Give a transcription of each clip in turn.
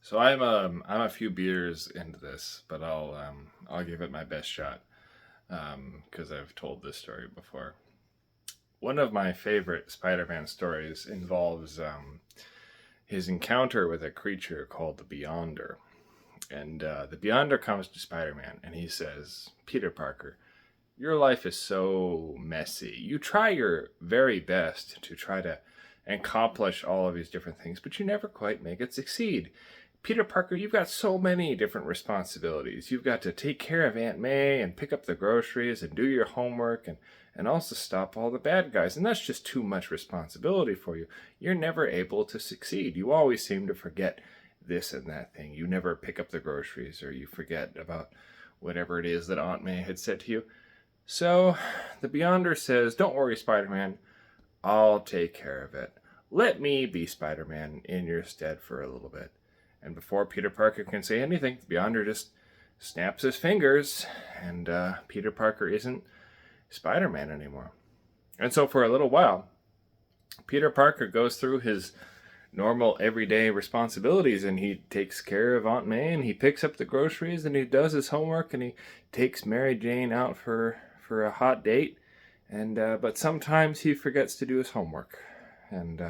So I'm a few beers into this, but I'll give it my best shot because I've told this story before. One of my favorite Spider-Man stories involves his encounter with a creature called the Beyonder, and the Beyonder comes to Spider-Man and he says, "Peter Parker, your life is so messy. You try your very best to try to accomplish all of these different things, but you never quite make it succeed. Peter Parker, you've got so many different responsibilities. You've got to take care of Aunt May and pick up the groceries and do your homework and also stop all the bad guys. And that's just too much responsibility for you. You're never able to succeed. You always seem to forget this and that thing. You never pick up the groceries or you forget about whatever it is that Aunt May had said to you. So the Beyonder says, "Don't worry, Spider Man. I'll take care of it. Let me be Spider Man in your stead for a little bit." And before Peter Parker can say anything, the Beyonder just snaps his fingers, and Peter Parker isn't Spider Man anymore. And so for a little while, Peter Parker goes through his normal everyday responsibilities and he takes care of Aunt May and he picks up the groceries and he does his homework and he takes Mary Jane out for a hot date and but sometimes he forgets to do his homework and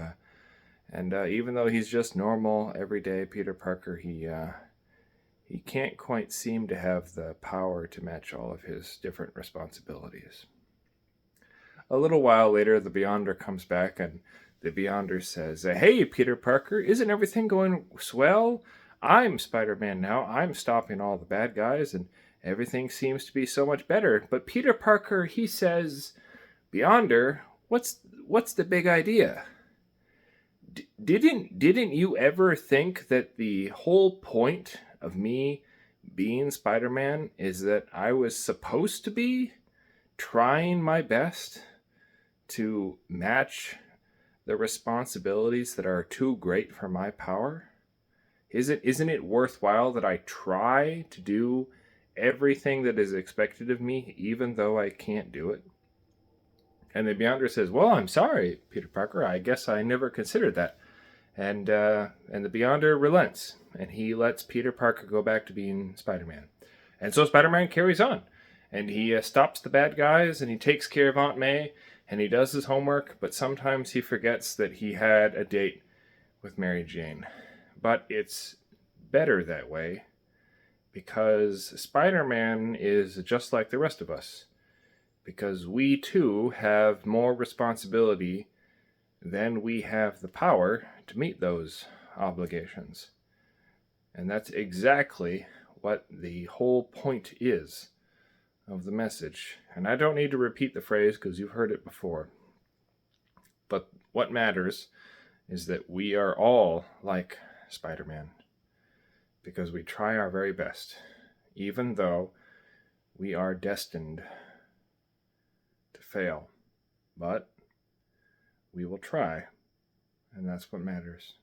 even though he's just normal everyday Peter Parker, he can't quite seem to have the power to match all of his different responsibilities. A little while later, the Beyonder comes back and the Beyonder says, "Hey, Peter Parker, isn't everything going swell? I'm Spider Man now. I'm stopping all the bad guys, and everything seems to be so much better." But Peter Parker, he says, "Beyonder, what's the big idea? Didn't you ever think that the whole point of me being Spider Man is that I was supposed to be trying my best to match the responsibilities that are too great for my power? Isn't it worthwhile that I try to do everything that is expected of me, even though I can't do it?" And the Beyonder says, "Well, I'm sorry, Peter Parker. I guess I never considered that." And the Beyonder relents, and he lets Peter Parker go back to being Spider-Man. And so Spider-Man carries on, and he stops the bad guys, and he takes care of Aunt May, and he does his homework, but sometimes he forgets that he had a date with Mary Jane. But it's better that way because Spider-Man is just like the rest of us. Because we too have more responsibility than we have the power to meet those obligations. And that's exactly what the whole point is of the message. And I don't need to repeat the phrase because you've heard it before. But what matters is that we are all like Spider Man because we try our very best, even though we are destined to fail. But we will try, and that's what matters.